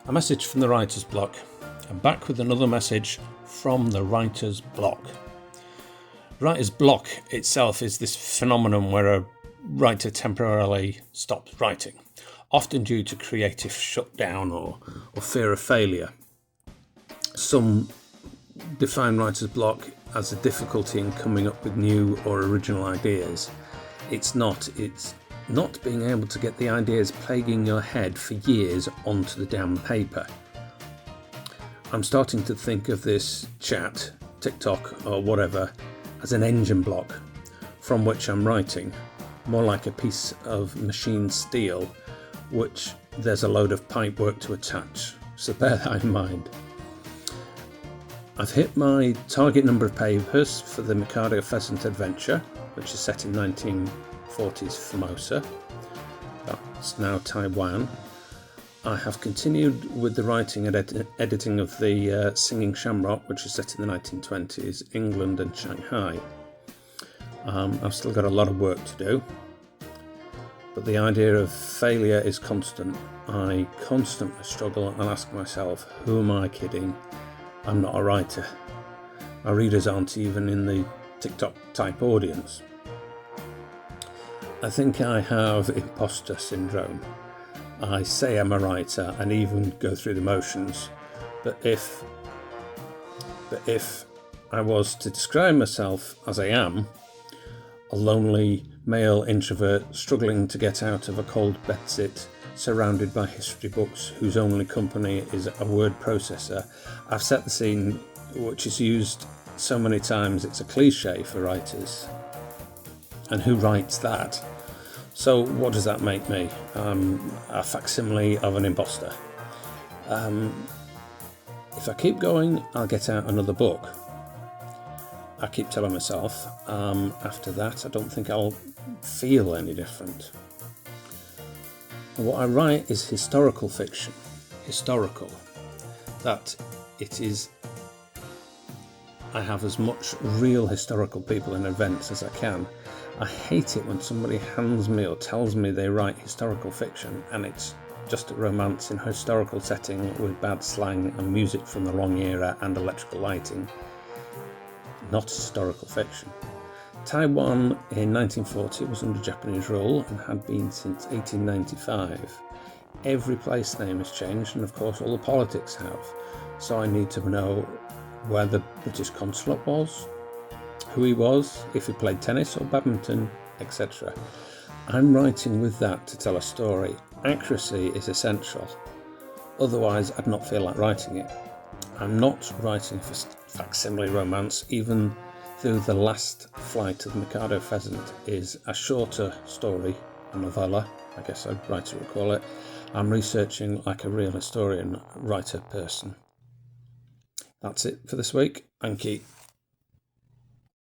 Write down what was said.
A message from the writer's block. I'm back with another message from the writer's block. Writer's block itself is this phenomenon where a writer temporarily stops writing, often due to creative shutdown or fear of failure. Some define writer's block as a difficulty in coming up with new or original ideas. It's not being able to get the ideas plaguing your head for years onto the damn paper. I'm starting to think of this chat, TikTok or whatever, as an engine block from which I'm writing, more like a piece of machine steel, which there's a load of pipe work to attach, so bear that in mind. I've hit my target number of papers for the Mikado Pheasant adventure, which is set in 1940s Formosa. That's now Taiwan. I have continued with the writing and editing of the Singing Shamrock, which is set in the 1920s, England and Shanghai. I've still got a lot of work to do, but the idea of failure is constant. I constantly struggle and ask myself, who am I kidding? I'm not a writer. My readers aren't even in the TikTok type audience. I think I have imposter syndrome. I say I'm a writer and even go through the motions, but if I was to describe myself as I am, a lonely male introvert struggling to get out of a cold bedsit, surrounded by history books whose only company is a word processor, I've set the scene, which is used so many times it's a cliche for writers. And who writes that? So what does that make me? A facsimile of an imposter. If I keep going, I'll get out another book. I keep telling myself, after that I don't think I'll feel any different. What I write is historical fiction. Historical. That it is, I have as much real historical people and events as I can. I hate it when somebody hands me or tells me they write historical fiction and it's just a romance in a historical setting with bad slang and music from the wrong era and electrical lighting. Not historical fiction. Taiwan in 1940 was under Japanese rule and had been since 1895. Every place name has changed and of course all the politics have. So I need to know where the British consulate was, who he was, if he played tennis or badminton, etc. I'm writing with that to tell a story. Accuracy is essential. Otherwise I'd not feel like writing it. I'm not writing for facsimile romance, even though The Last Flight of the Mikado Pheasant is a shorter story, a novella, I guess I'd writer would call it. I'm researching like a real historian, writer person. That's it for this week. Thank you.